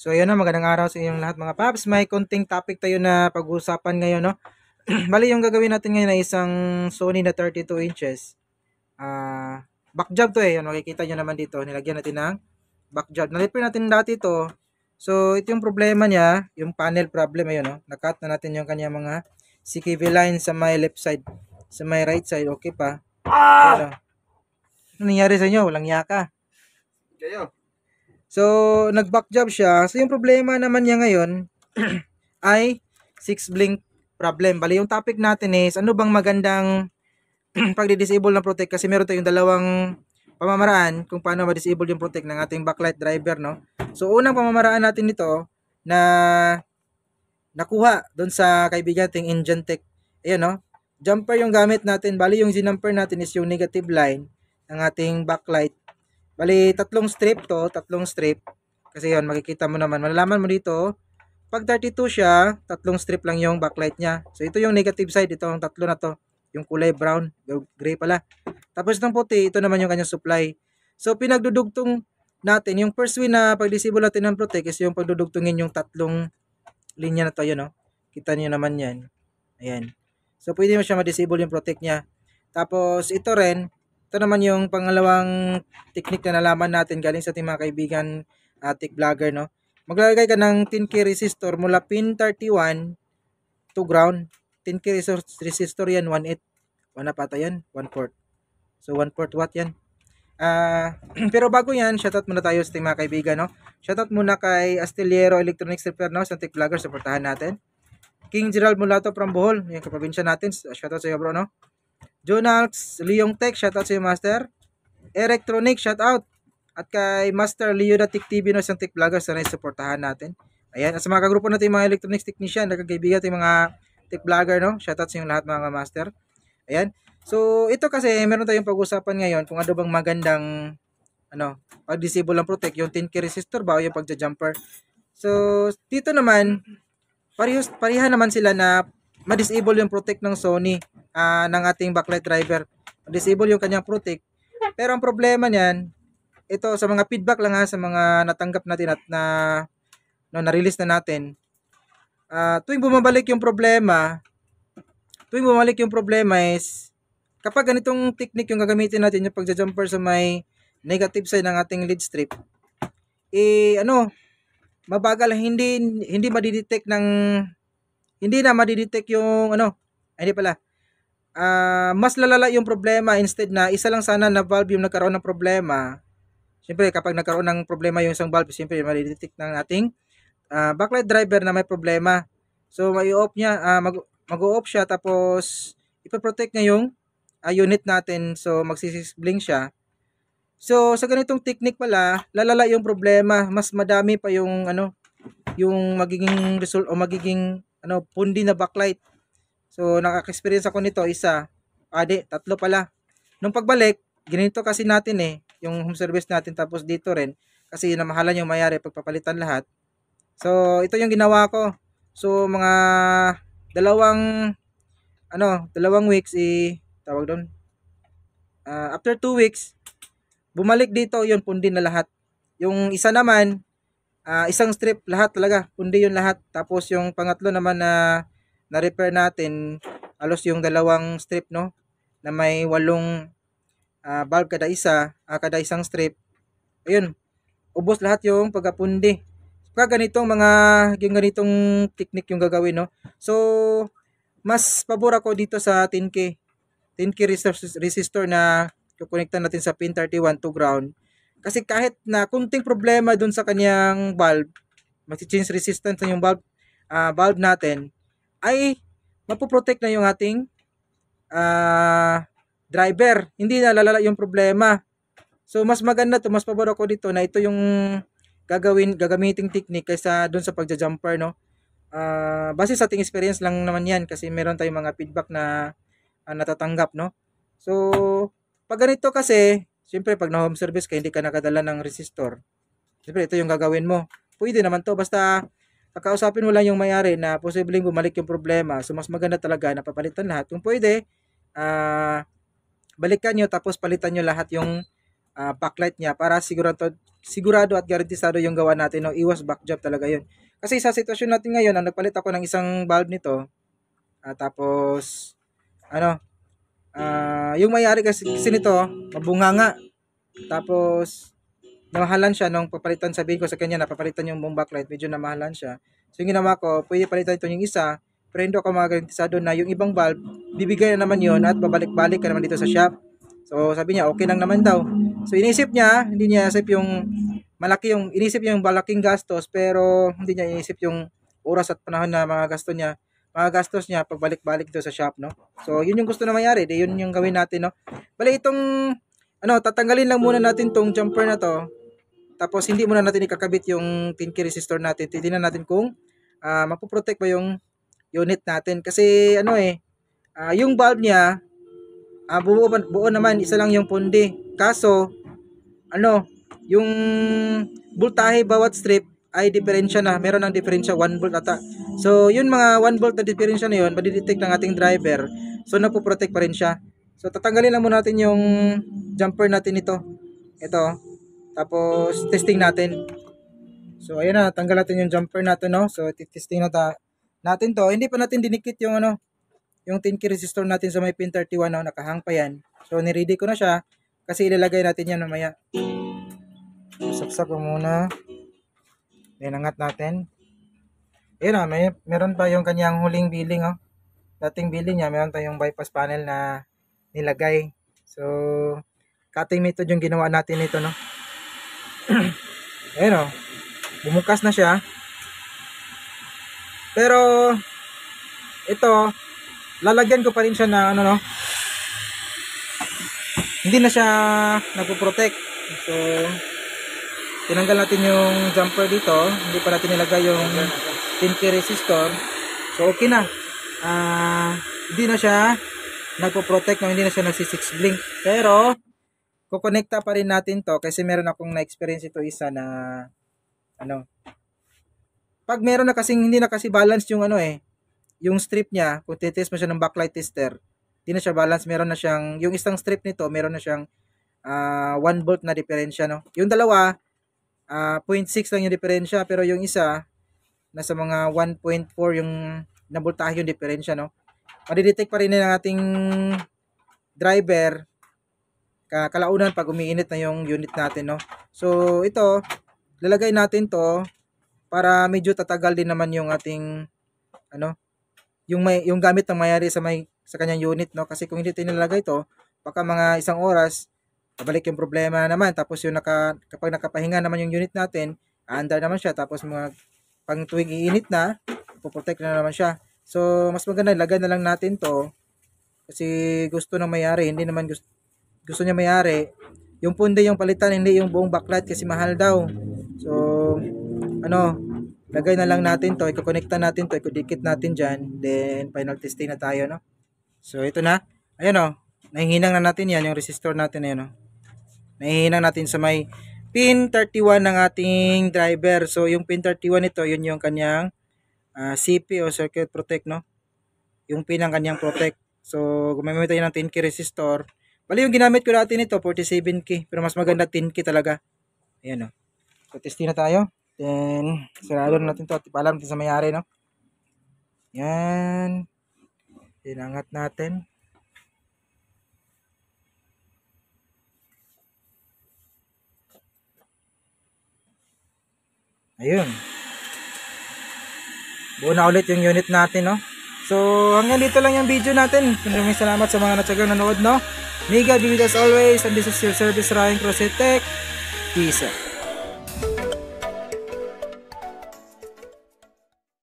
So ayun na, magandang araw sa inyong lahat mga paps. May konting topic tayo na pag-uusapan ngayon, no? Bali yung gagawin natin ngayon ay isang Sony na 32 inches. Back job to eh. Yan, makikita nyo naman dito. Nilagyan natin ng back job. Na-repair natin dati to. So ito yung problema niya, yung panel problem ayun, no? Nakat na natin yung kanya mga CKV line sa may left side. Sa may right side, okay pa. Ayun, no? Ano nangyari sa inyo? Walang yaka. Kayo. So, nag-back job siya. So, yung problema naman niya ngayon ay 6 blink problem. Bali, yung topic natin is ano bang magandang pag-disable ng protect kasi meron tayong dalawang pamamaraan kung paano ma-disable yung protect ng ating backlight driver, no? So, unang pamamaraan natin nito na nakuha doon sa kaibigan nating Engentech. Ayan, no? Jumper yung gamit natin. Bali, yung zinumper natin is yung negative line ng ating backlight. Bali, tatlong strip to, tatlong strip. Kasi yun, makikita mo naman. Malalaman mo dito, pag 32 siya, tatlong strip lang yung backlight niya. So, ito yung negative side. Ito ang tatlo na to. Yung kulay brown, gray pala. Tapos itong puti, ito naman yung kanyang supply. So, pinagdudugtong natin, yung first way na pag-disable natin ng protect is yung pagdudugtungin yung tatlong linya na to, yun, no? Kita niyo naman yan. Ayan. So, pwede mo siya ma-disable yung protect niya. Tapos, ito rin, ito naman yung pangalawang technique na nalaman natin galing sa ating mga kaibigan tech vlogger, no? Maglalagay ka ng 10K resistor mula pin 31 to ground. 10K resistor yan, 1/8. 1 na pata yan, 1/4. So, 1/4 watt yan. Pero bago yan, shoutout muna tayo sa ating mga kaibigan, no? Shoutout muna kay Astillero Electronics Repair, no? Sa tech vlogger, supportahan natin. King Gerald Mulato from Bohol, yung kaprobinsya natin. Shoutout sa iyo, bro, no? Jonax Leong Tech, shoutout sa iyo, master. Electronic, shoutout. At kay Master Leo na Tech TV, no, isang tech vlogger, sana supportahan natin. Ayan, at sa mga kagrupo natin mga electronics technician, nagkakaibigan natin mga tech vlogger, no? Shoutout sa inyo lahat mga master. Ayan. So, ito kasi meron tayong pag-usapan ngayon kung ano bang magandang pag-disable ng protect, yung 10K resistor ba o yung pagja-jumper. So, dito naman pareha naman sila na ma-disable yung protect ng Sony ng ating backlight driver. Ma-disable yung kanyang protect. Pero ang problema niyan, ito sa mga feedback lang sa mga natanggap natin at na-release na natin. Tuwing bumabalik yung problema is kapag ganitong technique yung gagamitin natin yung pagja-jumper sa may negative side ng ating lead strip, mabagal, hindi madidetect hindi na madidetect yung mas lalala yung problema. Instead na isa lang sana na valve yung nagkaroon ng problema. Siyempre kapag nagkaroon ng problema yung isang valve, siyempre madidetect ng ating backlight driver na may problema. So mai-off niya, mag-o-off siya, tapos ipo-protect niya yung unit natin, so magsisblink siya. So sa ganitong technique pala, lalala yung problema, mas madami pa yung yung magiging result o magiging pundi na backlight. So nakaka-experience ako nito, tatlo pala. Nung pagbalik, ginito kasi natin yung home service natin, tapos dito rin kasi namahalan yung mayari pagpapalitan lahat. So ito yung ginawa ko. So mga dalawang weeks tawag doon. After 2 weeks, bumalik dito, yun pundi na lahat. Yung isa naman, isang strip lahat talaga, pundi yung lahat. Tapos yung pangatlo naman na repair natin, alos yung dalawang strip, no, na may 8 valve kada kada isang strip. Ayun, ubos lahat yung pagkapundi. Pagka yung ganitong technique yung gagawin, no. So mas pabor ako dito sa 10K resistor na kukonektan natin sa pin 31 to ground. Kasi kahit na kunting problema dun sa kanyang valve, mag-change resistance na yung valve natin, ay mapoprotect na yung ating driver. Hindi na lalala yung problema. So mas maganda to, mas pabor ako dito na ito yung gagamiting technique kaysa dun sa pagja-jumper, no. Base sa ating experience lang naman yan, kasi meron tayong mga feedback na natatanggap, no. So pag ganito kasi, siyempre pag na home service ka, hindi ka nakadala ng resistor, siyempre ito yung gagawin mo. Pwede naman to, basta kakausapin mo lang yung may-ari na posibleng bumalik yung problema. So mas maganda talaga na papalitan lahat. Kung pwede, balikan nyo, tapos palitan nyo lahat yung backlight niya para sigurado at garantisado yung gawa natin, no? Iwas back job talaga yun. Kasi sa sitwasyon natin ngayon, nagpalit ako ng isang valve nito, tapos ano, yung mayari kasi nito, mabunganga. Tapos namahalan siya nung papalitan, sabihin ko sa kanya na papalitan yung buong backlight, medyo namahalan siya. So yung ginawa ko, pwede palitan ito yung isa, pero hindi ako magarantisado na yung ibang valve, bibigay na naman yon at babalik-balik ka naman dito sa shop. So sabi niya, okay lang naman daw. So inisip niya, hindi niya isip yung inisip niya yung malaking gastos, pero hindi niya inisip yung oras at panahon na mga gastos niya pagbalik-balik dito sa shop, no? So yun yung gusto na mangyari, di yun yung gawin natin, no? Bali itong tatanggalin lang muna natin tong jumper na to. Tapos hindi muna natin ikakabit yung 10K resistor natin. Titingnan natin kung mapoprotect ba yung unit natin. Kasi yung valve niya, buo naman, isa lang yung pundi. Kaso, yung voltahe bawat strip ay diferensya na. Meron ng diferensya 1 volt ata. So, yun mga 1 volt na diferensya na yun, madidetect ng ating driver. So, napoprotect pa rin siya. So, tatanggalin lang muna natin yung jumper natin ito. Ito. Tapos, testing natin. So, ayan na. Tanggal natin yung jumper natin, no? So, testing natin to. Hindi pa natin dinikit yung, yung 10K resistor natin sa may pin 31, no? Nakahang pa yan. So, niready ko na siya. Kasi ilalagay natin yan mamaya. Saksak ko muna. Then, angat natin. Ayan na. Meron pa yung kanyang huling billing, oh. Dating billing niya, meron tayong bypass panel na nilagay. So, cutting method yung ginawa natin nito, no? Ayan, bumukas na siya. Pero, ito, lalagyan ko pa rin siya na, hindi na siya nagpo-protect. So, tinanggal natin yung jumper dito. Hindi pa natin nilagay yung 10K resistor. So, okay na. Hindi na siya nagpo-protect, hindi na siya nagsi-6 blink. Pero kukonekta pa rin natin to kasi meron akong na-experience ito isa na pag meron na kasing hindi na kasi balance yung yung strip niya, kung titest mo siya ng backlight tester, hindi na siya balance, meron na siyang yung isang strip nito, meron na siyang 1 volt na diferensya, no. Yung dalawa 0.6 lang yung diferensya, pero yung isa nasa mga 1.4 yung na-voltahe yung diferensya, no. Madidetect pa rin ng ating driver kalaunan pag umiinit na yung unit natin, no. So ito, lalagay natin to para medyo tatagal din naman yung ating yung gamit ng mayari sa kanyang unit, no. Kasi kung hindi tinalagay to, baka mga isang oras babalik yung problema naman, tapos yung kapag nakapahinga naman yung unit natin, aandar naman siya, tapos pang tuwing iinit na, poprotect na naman siya. So mas maganda ilagay na lang natin to kasi gusto ng mayari, hindi naman gusto niya mayari yung pundi yung palitan, hindi yung buong backlight kasi mahal daw. So lagay na lang natin to, iko-connecta natin to, iko-dikit natin dyan, then final testing na tayo, no. So ito na, ayan, nahihinang na natin yan, yung resistor natin, ayan, nahihinang natin sa may pin 31 ng ating driver. So yung pin 31 ito, yun yung kanyang CP o circuit protect, no, yung pin ng kanyang protect. So gumamit tayo ng 10K resistor. Bali yung ginamit ko natin ito 47K, pero mas maganda 10K talaga. Ayan, so testing na tayo. Then sarado na natin to at ipaalam natin sa may-ari, no. Yan, tinangat natin. Ayun, buo na ulit yung unit natin, no. So hanggang dito lang yung video natin. Maraming salamat sa mga natsagang nanood, no. May God be with us always, and this is your service Ryan Crossetech. Peace out.